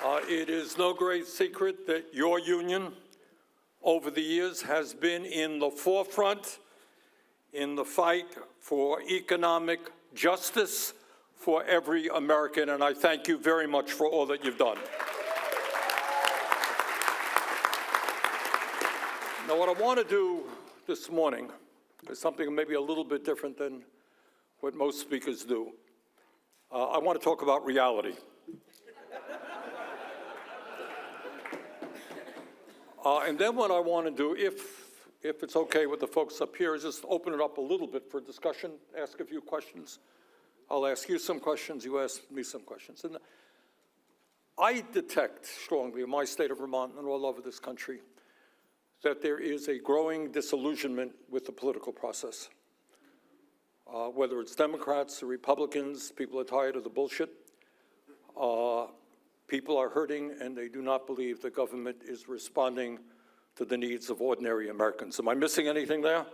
It is no great secret that your union over the years has been in the forefront in the fight for economic justice for every American, and I thank you very much for all that you've done. Now, what I want to do this morning is something maybe a little bit different than what most speakers do. I want to talk about reality. And then what I want to do, if it's okay with the folks up here, is just open it up a little bit for discussion, ask a few questions. I'll ask you some questions, you ask me some questions. And I detect strongly in my state of Vermont and all over this country that there is a growing disillusionment with the political process. Whether it's Democrats or Republicans, people are tired of the bullshit. People are hurting, and they do not believe the government is responding to the needs of ordinary Americans. Am I missing anything there?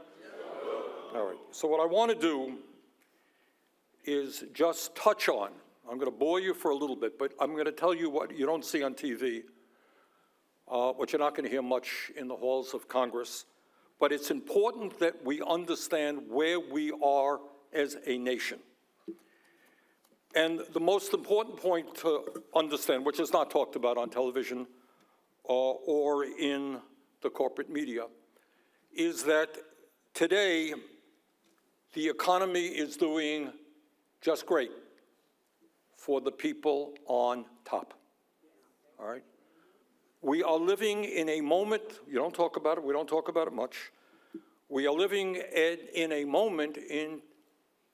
No. All right. So what I want to do is just touch on, I'm going to bore you for a little bit, but I'm going to tell you what you don't see on TV, what you're not going to hear much in the halls of Congress. But it's important that we understand where we are as a nation. And the most important point to understand, which is not talked about on television or in the corporate media, is that today the economy is doing just great for the people on top, all right? We are living in a moment, you don't talk about it, we don't talk about it much. We are living in a moment in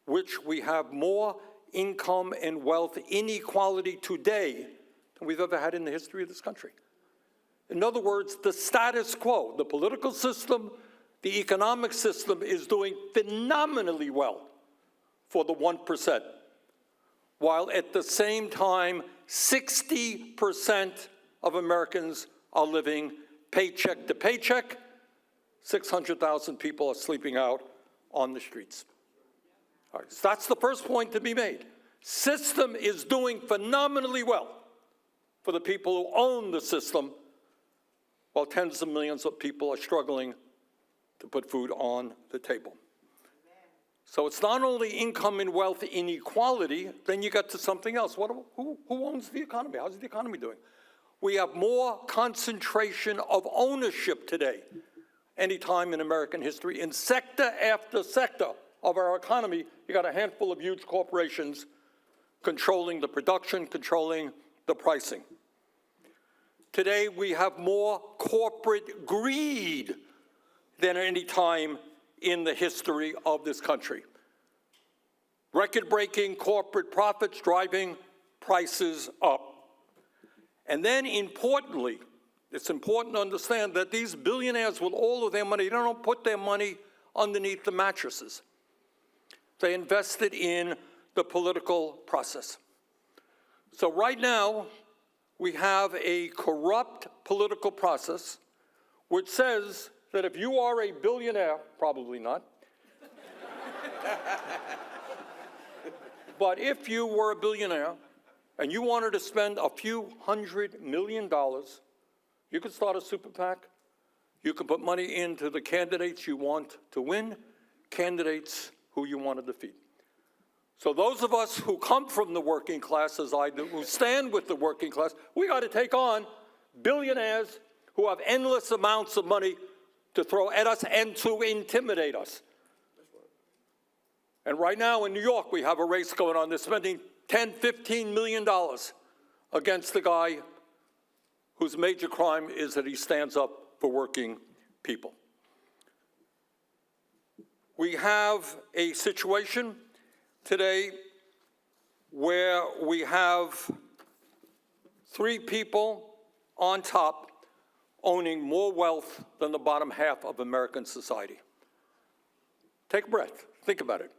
which we have more income and wealth inequality today than we've ever had in the history of this country. In other words, the status quo, the political system, the economic system is doing phenomenally well for the 1%, while at the same time, 60% of Americans are living paycheck to paycheck. 600,000 people are sleeping out on the streets. All right, so that's the first point to be made. System is doing phenomenally well for the people who own the system, while tens of millions of people are struggling to put food on the table. So it's not only income and wealth inequality, then you get to something else. Who owns the economy? How's the economy doing? We have more concentration of ownership today, any time in American history. In sector after sector of our economy, you got a handful of huge corporations controlling the production, controlling the pricing. Today, we have more corporate greed than any time in the history of this country. Record-breaking corporate profits driving prices up. And then importantly, it's important to understand that these billionaires with all of their money, they don't put their money underneath the mattresses. They invested in the political process. So right now, we have a corrupt political process which says that if you are a billionaire, probably not, but if you were a billionaire and you wanted to spend a few $100 million, you could start a super PAC. You could put money into the candidates you want to win, candidates who you want to defeat. So those of us who come from the working class, as I do, who stand with the working class, we got to take on billionaires who have endless amounts of money to throw at us and to intimidate us. And right now in New York, we have a race going on. They're spending $10, $15 million against the guy whose major crime is that he stands up for working people. We have a situation today where we have 3 people on top owning more wealth than the bottom half of American society. Take a breath, think about it.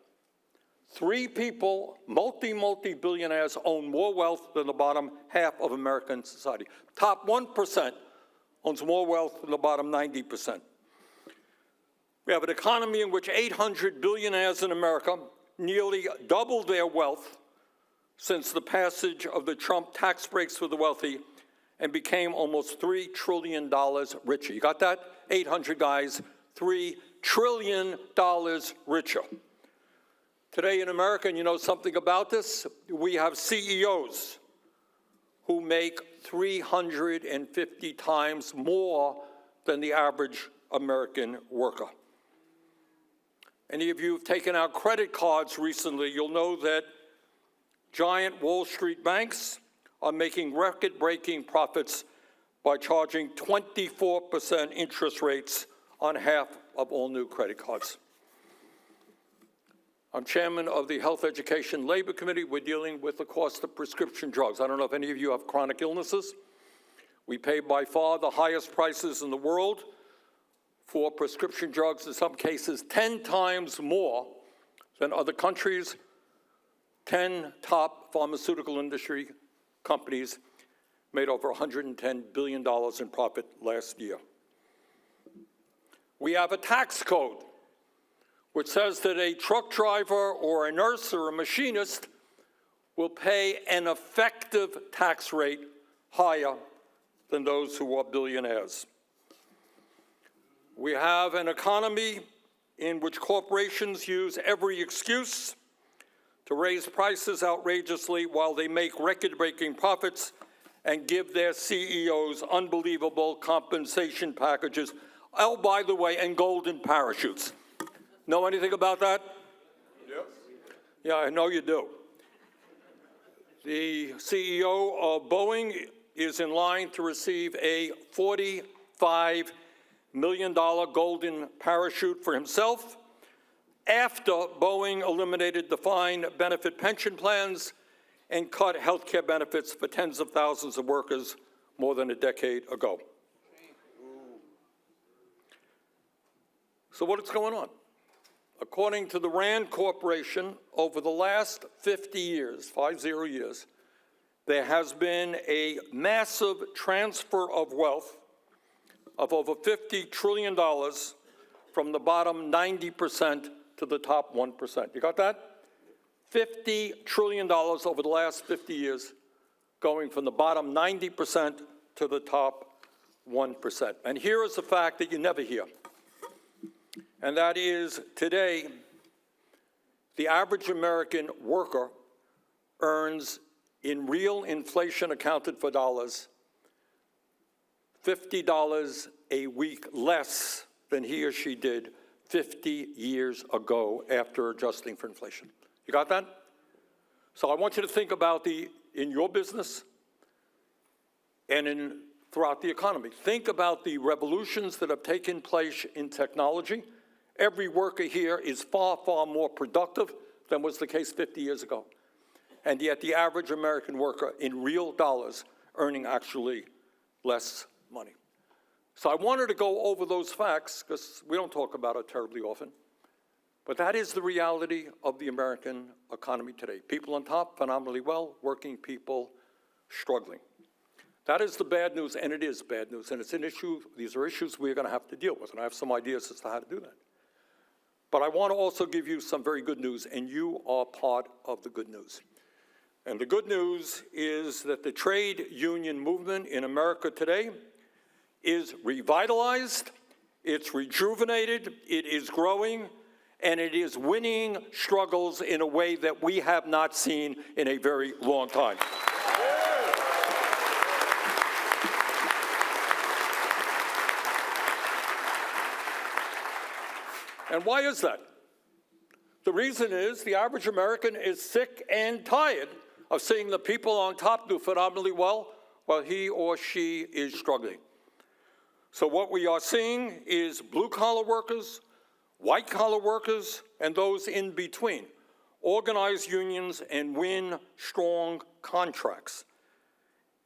3 people, multi-billionaires, own more wealth than the bottom half of American society. Top 1% owns more wealth than the bottom 90%. We have an economy in which 800 billionaires in America nearly doubled their wealth since the passage of the Trump tax breaks for the wealthy and became almost $3 trillion richer. You got that? 800 guys, $3 trillion richer. Today in America, and you know something about this, we have CEOs who make 350 times more than the average American worker. Any of you who've taken out credit cards recently, you'll know that giant Wall Street banks are making record-breaking profits by charging 24% interest rates on half of all new credit cards. I'm chairman of the Health, Education, Labor Committee. We're dealing with the cost of prescription drugs. I don't know if any of you have chronic illnesses. We pay by far the highest prices in the world for prescription drugs, in some cases 10 times more than other countries. 10 top pharmaceutical industry companies made over $110 billion in profit last year. We have a tax code which says that a truck driver or a nurse or a machinist will pay an effective tax rate higher than those who are billionaires. We have an economy in which corporations use every excuse to raise prices outrageously while they make record-breaking profits and give their CEOs unbelievable compensation packages. Oh, by the way, and golden parachutes. Know anything about that? Yes. Yeah, I know you do. The CEO of Boeing is in line to receive a $45 million golden parachute for himself after Boeing eliminated defined benefit pension plans and cut health care benefits for tens of thousands of workers more than a decade ago. So what is going on? According to the Rand Corporation, over the last 50 years, 50 years, there has been a massive transfer of wealth of over $50 trillion from the bottom 90% to the top 1%. You got that? $50 trillion over the last 50 years, going from the bottom 90% to the top 1%. And here is a fact that you never hear. And that is, today, the average American worker earns, in real inflation accounted for dollars, $50 a week less than he or she did 50 years ago after adjusting for inflation. You got that? So I want you to think about in your business and throughout the economy. Think about the revolutions that have taken place in technology. Every worker here is far, far more productive than was the case 50 years ago. And yet the average American worker, in real dollars, earning actually less money. So I wanted to go over those facts because we don't talk about it terribly often. But that is the reality of the American economy today. People on top, phenomenally well, working people struggling. That is the bad news, and it is bad news, and it's an issue. These are issues we're going to have to deal with, and I have some ideas as to how to do that. But I want to also give you some very good news, and you are part of the good news. And the good news is that the trade union movement in America today is revitalized, it's rejuvenated, it is growing, and it is winning struggles in a way that we have not seen in a very long time. And why is that? The reason is the average American is sick and tired of seeing the people on top do phenomenally well while he or she is struggling. So what we are seeing is blue-collar workers, white-collar workers, and those in between organize unions and win strong contracts.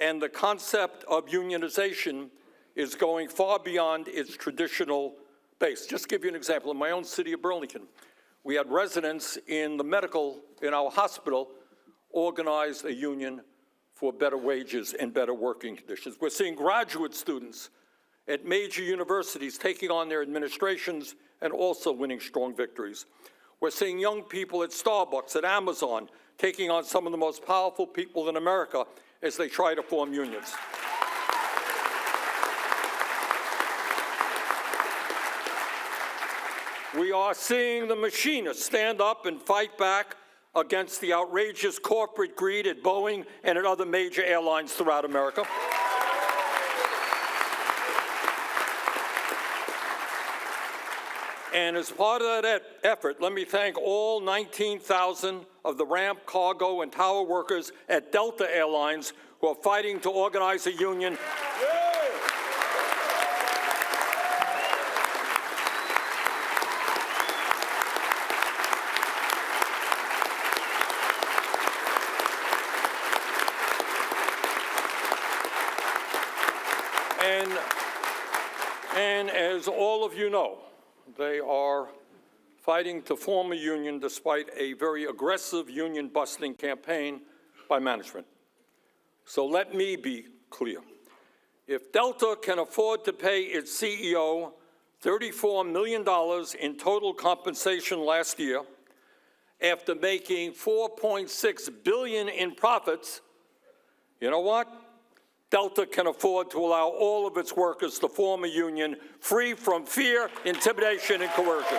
And the concept of unionization is going far beyond its traditional base. Just to give you an example, in my own city of Burlington, we had residents in our hospital, organize a union for better wages and better working conditions. We're seeing graduate students at major universities taking on their administrations and also winning strong victories. We're seeing young people at Starbucks, at Amazon, taking on some of the most powerful people in America as they try to form unions. We are seeing the machinists stand up and fight back against the outrageous corporate greed at Boeing and at other major airlines throughout America. And as part of that effort, let me thank all 19,000 of the ramp, cargo, and tower workers at Delta Airlines who are fighting to organize a union. And as all of you know, they are fighting to form a union despite a very aggressive union-busting campaign by management. So let me be clear. If Delta can afford to pay its CEO $34 million in total compensation last year, after making $4.6 billion in profits, you know what? Delta can afford to allow all of its workers to form a union free from fear, intimidation, and coercion.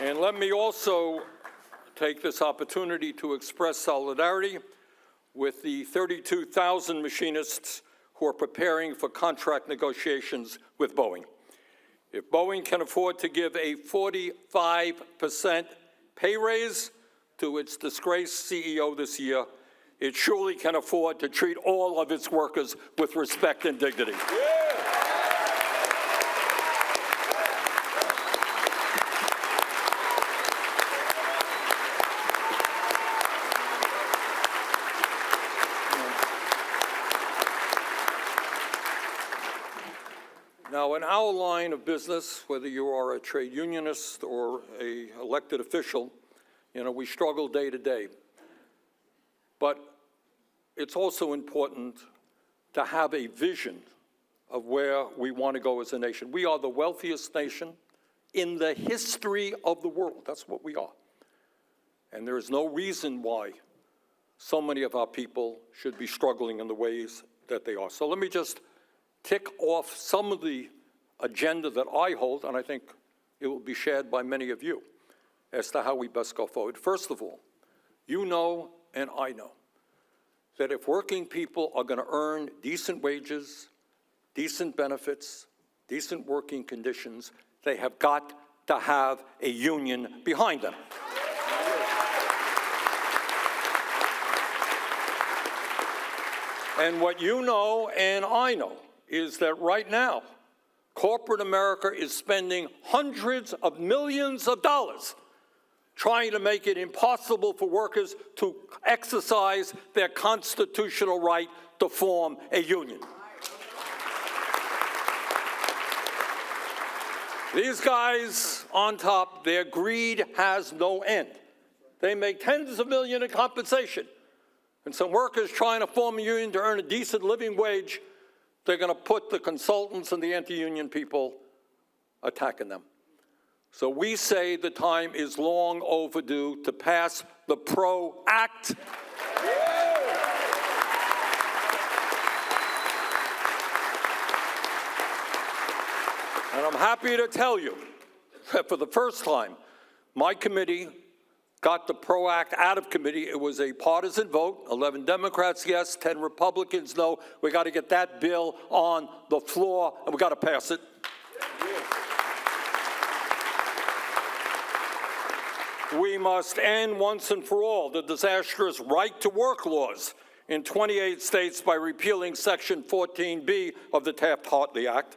And let me also take this opportunity to express solidarity with the 32,000 machinists who are preparing for contract negotiations with Boeing. If Boeing can afford to give a 45% pay raise to its disgraced CEO this year, it surely can afford to treat all of its workers with respect and dignity. Now, in our line of business, whether you are a trade unionist or an elected official, we struggle day to day. But it's also important to have a vision of where we want to go as a nation. We are the wealthiest nation in the history of the world. That's what we are. And there is no reason why so many of our people should be struggling in the ways that they are. So let me just tick off some of the agenda that I hold, and I think it will be shared by many of you, as to how we best go forward. First of all, you know and I know that if working people are going to earn decent wages, decent benefits, decent working conditions, they have got to have a union behind them. And what you know and I know is that right now, corporate America is spending hundreds of millions of dollars trying to make it impossible for workers to exercise their constitutional right to form a union. These guys on top, their greed has no end. They make tens of millions in compensation. And some workers trying to form a union to earn a decent living wage, they're going to put the consultants and the anti-union people attacking them. So we say the time is long overdue to pass the PRO Act. And I'm happy to tell you that for the first time, my committee got the PRO Act out of committee. It was a partisan vote, 11 Democrats yes, 10 Republicans no. We got to get that bill on the floor, and we got to pass it. We must end once and for all the disastrous right-to-work laws in 28 states by repealing Section 14B of the Taft-Hartley Act.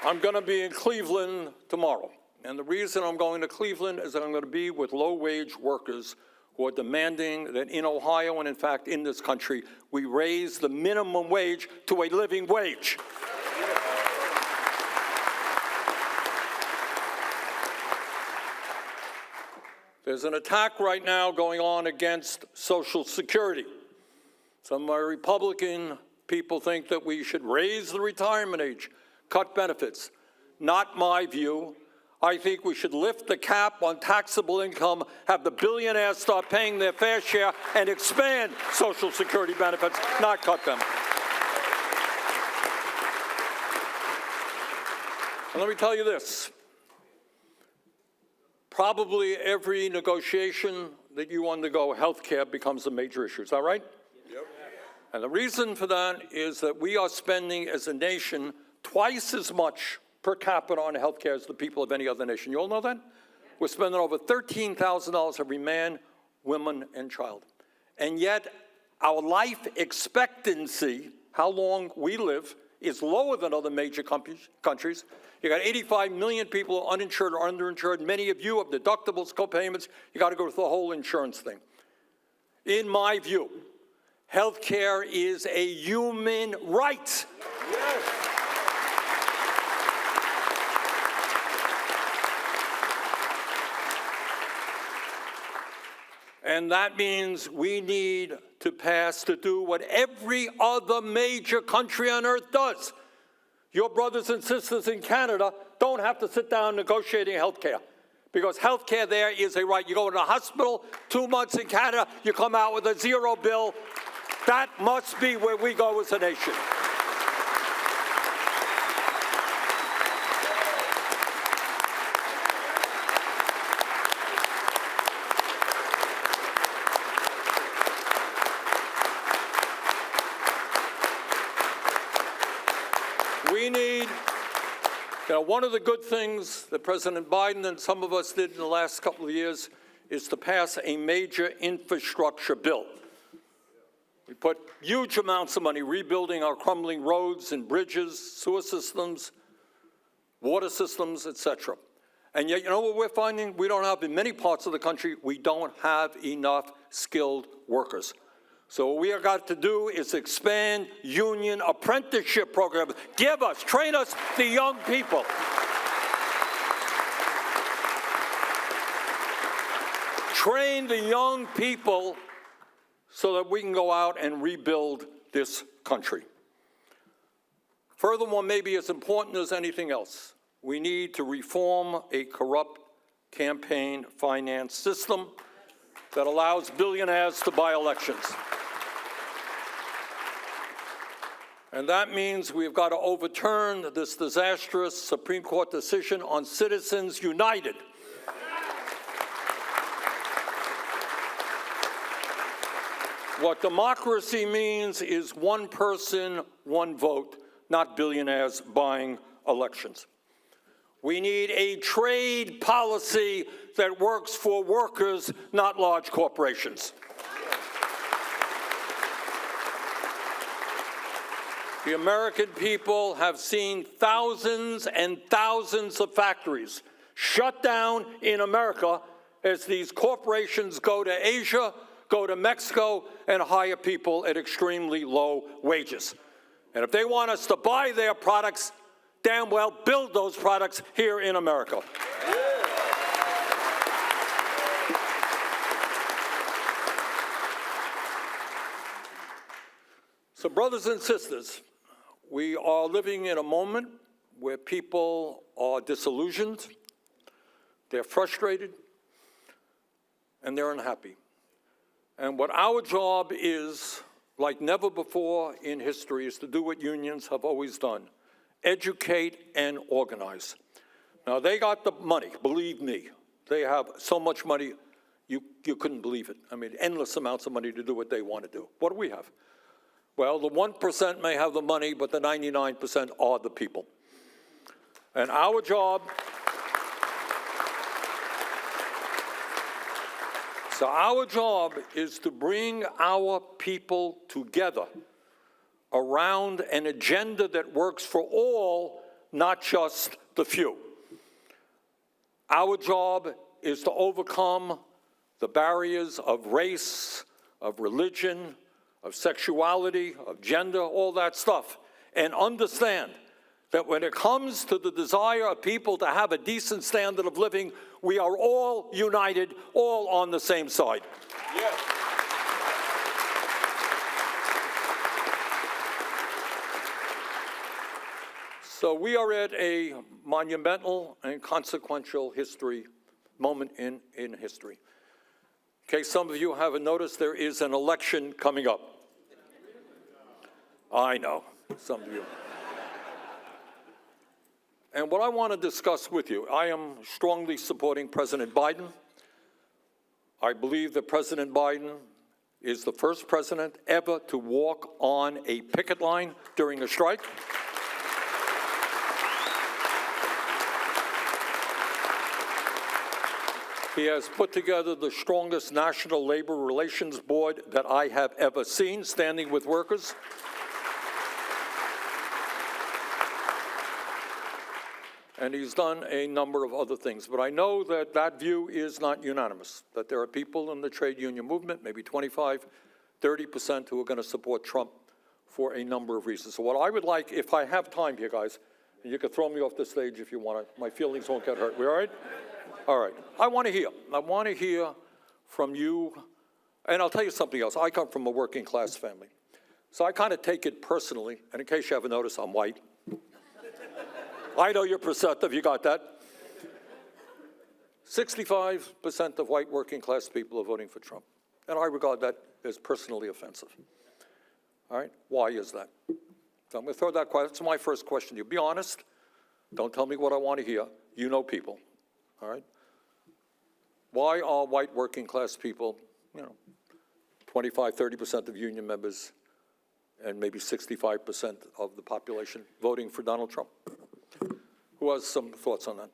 I'm going to be in Cleveland tomorrow, and the reason I'm going to Cleveland is that I'm going to be with low-wage workers who are demanding that in Ohio and, in fact, in this country, we raise the minimum wage to a living wage. There's an attack right now going on against Social Security. Some of my Republican people think that we should raise the retirement age, cut benefits. Not my view. I think we should lift the cap on taxable income, have the billionaires start paying their fair share, and expand Social Security benefits, not cut them. And let me tell you this. Probably every negotiation that you undergo, health care becomes a major issue. Is that right? Yep. And the reason for that is that we are spending as a nation twice as much per capita on health care as the people of any other nation. You all know that? We're spending over $13,000 every man, woman, and child. And yet, our life expectancy, how long we live, is lower than other major countries. You got 85 million people uninsured or underinsured. Many of you have deductibles, co-payments. You got to go through the whole insurance thing. In my view, health care is a human right. Yes. And that means we need to pass to do what every other major country on earth does. Your brothers and sisters in Canada don't have to sit down negotiating health care, because health care there is a right. You go to the hospital 2 months in Canada, you come out with a zero bill. That must be where we go as a nation. We need, one of the good things that President Biden and some of us did in the last couple of years is to pass a major infrastructure bill. We put huge amounts of money rebuilding our crumbling roads and bridges, sewer systems, water systems, etc. And yet, you know what we're finding? We don't have, in many parts of the country, we don't have enough skilled workers. So what we have got to do is expand union apprenticeship programs. Train us, the young people. Train the young people so that we can go out and rebuild this country. Furthermore, maybe as important as anything else, we need to reform a corrupt campaign finance system that allows billionaires to buy elections. And that means we've got to overturn this disastrous Supreme Court decision on Citizens United. What democracy means is one person, one vote, not billionaires buying elections. We need a trade policy that works for workers, not large corporations. The American people have seen thousands and thousands of factories shut down in America as these corporations go to Asia, go to Mexico, and hire people at extremely low wages. And if they want us to buy their products, damn well build those products here in America. So, brothers and sisters, we are living in a moment where people are disillusioned, they're frustrated, and they're unhappy. And what our job is, like never before in history, is to do what unions have always done: educate and organize. Now, they got the money, believe me. They have so much money, you couldn't believe it. I mean, endless amounts of money to do what they want to do. What do we have? Well, the 1% may have the money, but the 99% are the people. And our job, is to bring our people together around an agenda that works for all, not just the few. Our job is to overcome the barriers of race, of religion, of sexuality, of gender, all that stuff, and understand that when it comes to the desire of people to have a decent standard of living, we are all united, all on the same side. Yes. So we are at a monumental and consequential moment in history. In case some of you haven't noticed, there is an election coming up. I know, some of you. And what I want to discuss with you, I am strongly supporting President Biden. I believe that President Biden is the first president ever to walk on a picket line during a strike. He has put together the strongest national labor relations board that I have ever seen, standing with workers. And he's done a number of other things. But I know that that view is not unanimous, that there are people in the trade union movement, maybe 25, 30%, who are going to support Trump for a number of reasons. So what I would like, if I have time here, guys, and you can throw me off the stage if you want to. My feelings won't get hurt. We all right? All right. I want to hear from you. And I'll tell you something else. I come from a working class family. So I kind of take it personally. And in case you haven't noticed, I'm white. I know you're perceptive. You got that? 65% of white working class people are voting for Trump. And I regard that as personally offensive. All right? Why is that? So I'm going to throw that question. That's my first question to you. Be honest. Don't tell me what I want to hear. You know people. All right? Why are white working class people, 25, 30% of union members, and maybe 65% of the population voting for Donald Trump? Who has some thoughts on that?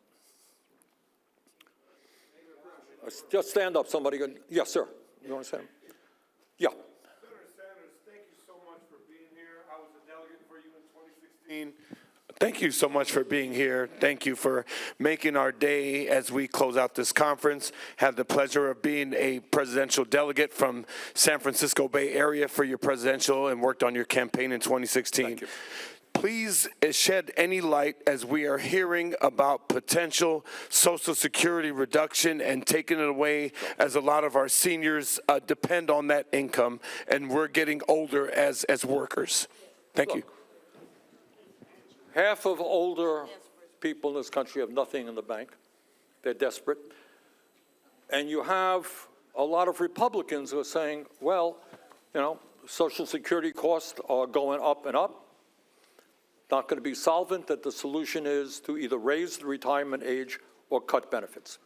Just stand up, somebody. Yes, sir. You want to say? Yeah. Senator Sanders, thank you so much for being here. I was a delegate for you in 2016. Thank you so much for being here. Thank you for making our day as we close out this conference. Had the pleasure of being a presidential delegate from San Francisco Bay Area for your presidential and worked on your campaign in 2016. Thank you. Please shed any light as we are hearing about potential Social Security reduction and taking it away, as a lot of our seniors depend on that income, and we're getting older as workers. Thank you. Half of older people in this country have nothing in the bank. They're desperate. And you have a lot of Republicans who are saying, well, Social Security costs are going up and up. Not going to be solvent, that the solution is to either raise the retirement age or cut benefits.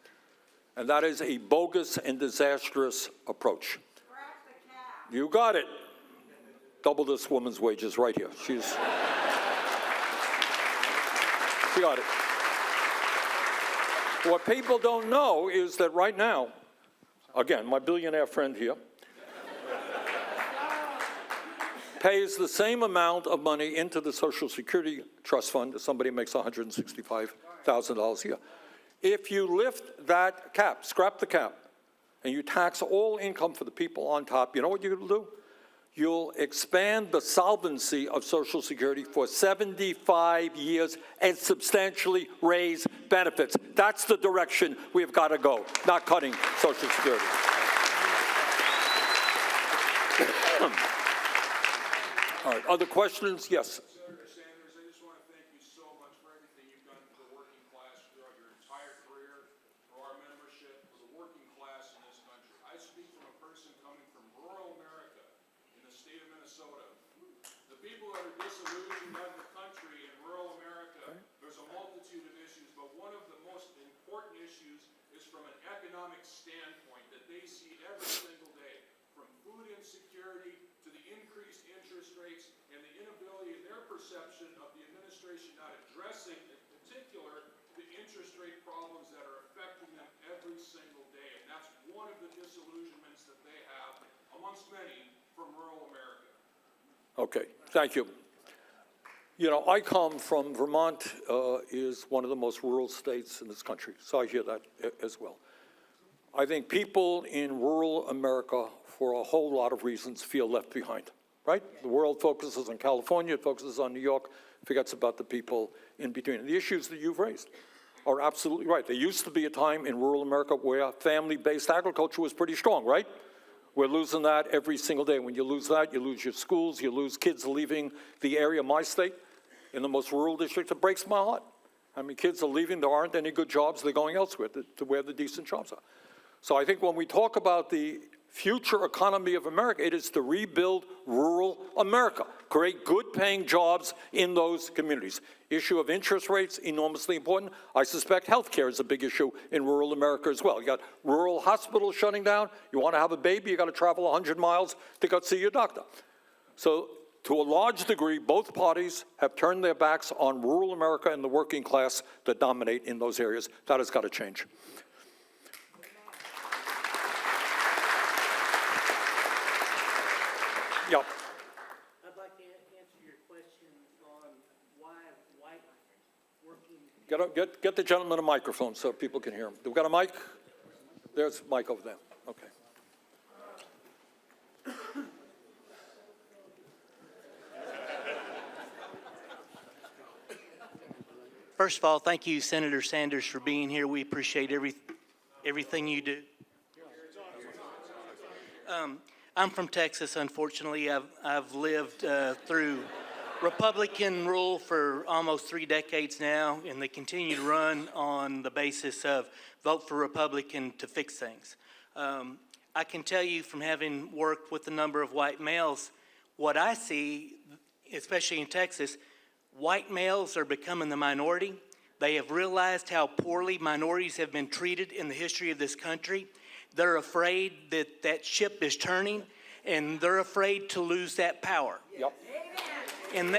And that is a bogus and disastrous approach. You got it. Double this woman's wages right here. She got it. What people don't know is that right now, again, my billionaire friend here, pays the same amount of money into the Social Security Trust Fund as somebody who makes $165,000 a year. If you lift that cap, scrap the cap, and you tax all income for the people on top, you know what you'll do? You'll expand the solvency of Social Security for 75 years and substantially raise benefits. That's the direction we've got to go, not cutting Social Security. All right, other questions? Yes. Senator Sanders, I just want to thank you so much for everything you've done for the working class throughout your entire career, for our membership, for the working class in this country. I speak from a person coming from rural America in the state of Minnesota. The people that are disillusioned of the country in rural America, there's a multitude of issues, but one of the most important issues is from an economic standpoint that they see every single day, from food insecurity to the increased interest rates and the inability in their perception of the administration not addressing, in particular, the interest rate problems that are affecting them every single day. And that's one of the disillusionments that they have, amongst many, from rural America. Okay, thank you. I come from Vermont, is one of the most rural states in this country, so I hear that as well. I think people in rural America, for a whole lot of reasons, feel left behind, right? The world focuses on California, it focuses on New York, forgets about the people in between. And the issues that you've raised are absolutely right. There used to be a time in rural America where family-based agriculture was pretty strong, right? We're losing that every single day. When you lose that, you lose your schools, you lose kids leaving the area. My state, in the most rural districts. It breaks my heart. I mean, kids are leaving, there aren't any good jobs, they're going elsewhere to where the decent jobs are. So I think when we talk about the future economy of America, it is to rebuild rural America, create good-paying jobs in those communities. Issue of interest rates, enormously important. I suspect healthcare is a big issue in rural America as well. You got rural hospitals shutting down. You want to have a baby, you got to travel 100 miles to go see your doctor. So to a large degree, both parties have turned their backs on rural America and the working class that dominate in those areas. That has got to change. Yeah. I'd like to answer your question on why white working. Get the gentleman a microphone so people can hear him. We've got a mic? There's a mic over there. Okay. First of all, thank you, Senator Sanders, for being here. We appreciate everything you do. I'm from Texas, unfortunately. I've lived through Republican rule for almost 3 decades now, and they continue to run on the basis of vote for Republican to fix things. I can tell you from having worked with a number of white males, what I see, especially in Texas, white males are becoming the minority. They have realized how poorly minorities have been treated in the history of this country. They're afraid that that ship is turning, and they're afraid to lose that power. Yep. And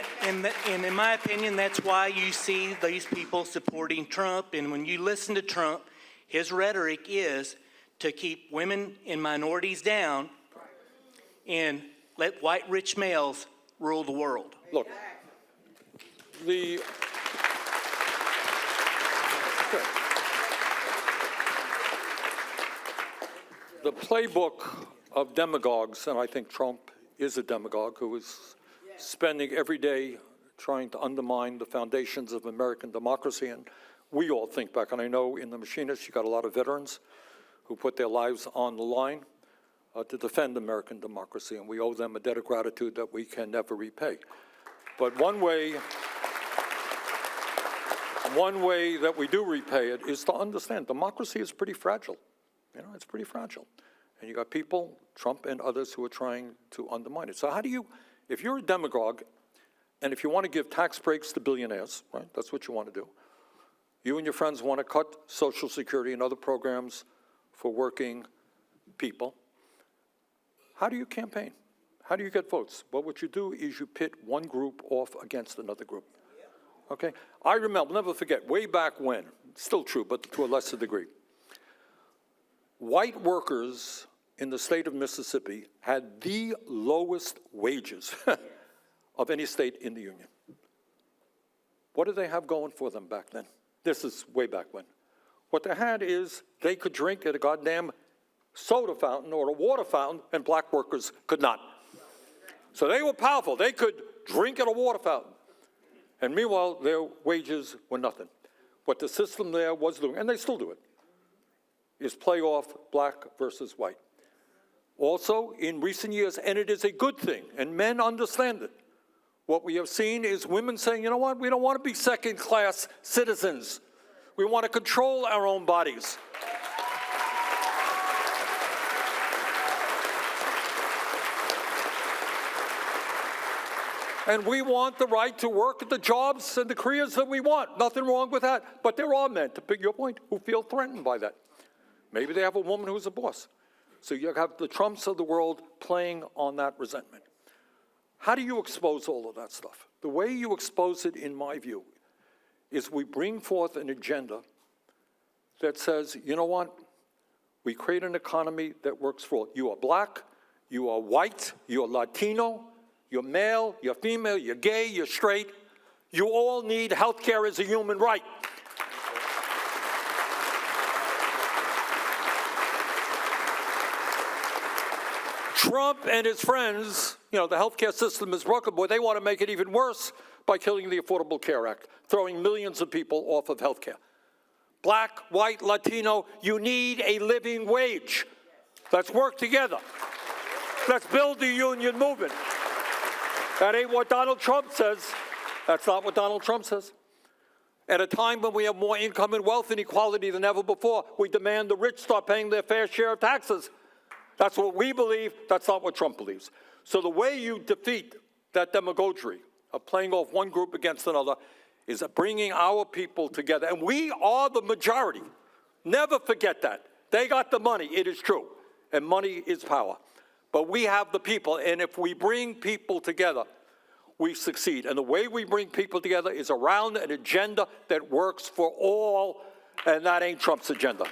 in my opinion, that's why you see these people supporting Trump. And when you listen to Trump, his rhetoric is to keep women and minorities down and let white rich males rule the world. Look, the playbook of demagogues, and I think Trump is a demagogue who is spending every day trying to undermine the foundations of American democracy. And we all think back, and I know in the Machinists you got a lot of veterans who put their lives on the line to defend American democracy, and we owe them a debt of gratitude that we can never repay. But one way that we do repay it is to understand democracy is pretty fragile. You know, it's pretty fragile. And you got people, Trump and others, who are trying to undermine it. So how do you, if you're a demagogue, and if you want to give tax breaks to billionaires, right, that's what you want to do. You and your friends want to cut Social Security and other programs for working people. How do you campaign? How do you get votes? Well, what you do is you pit one group off against another group. Okay? I remember, never forget, way back when, still true, but to a lesser degree, white workers in the state of Mississippi had the lowest wages of any state in the Union. What did they have going for them back then? This is way back when. What they had is they could drink at a goddamn soda fountain or a water fountain, and black workers could not. So they were powerful. They could drink at a water fountain. And meanwhile, their wages were nothing. What the system there was doing, and they still do it, is play off black versus white. Also, in recent years, and it is a good thing, and men understand it, what we have seen is women saying, you know what, we don't want to be second-class citizens. We want to control our own bodies. And we want the right to work at the jobs and the careers that we want. Nothing wrong with that. But there are men, to pick your point, who feel threatened by that. Maybe they have a woman who's a boss. So you have the Trumps of the world playing on that resentment. How do you expose all of that stuff? The way you expose it, in my view, is we bring forth an agenda that says, you know what? We create an economy that works for all. You are black, you are white, you are Latino, you're male, you're female, you're gay, you're straight. You all need health care as a human right. Trump and his friends, you know, the healthcare system is broken, boy, they want to make it even worse by killing the Affordable Care Act, throwing millions of people off of healthcare. Black, white, Latino, you need a living wage. Let's work together. Let's build the union movement. That ain't what Donald Trump says. That's not what Donald Trump says. At a time when we have more income and wealth inequality than ever before, we demand the rich start paying their fair share of taxes. That's what we believe. That's not what Trump believes. So the way you defeat that demagoguery of playing off one group against another is bringing our people together. And we are the majority. Never forget that. They got the money, it is true. And money is power. But we have the people, and if we bring people together, we succeed. And the way we bring people together is around an agenda that works for all, and that ain't Trump's agenda.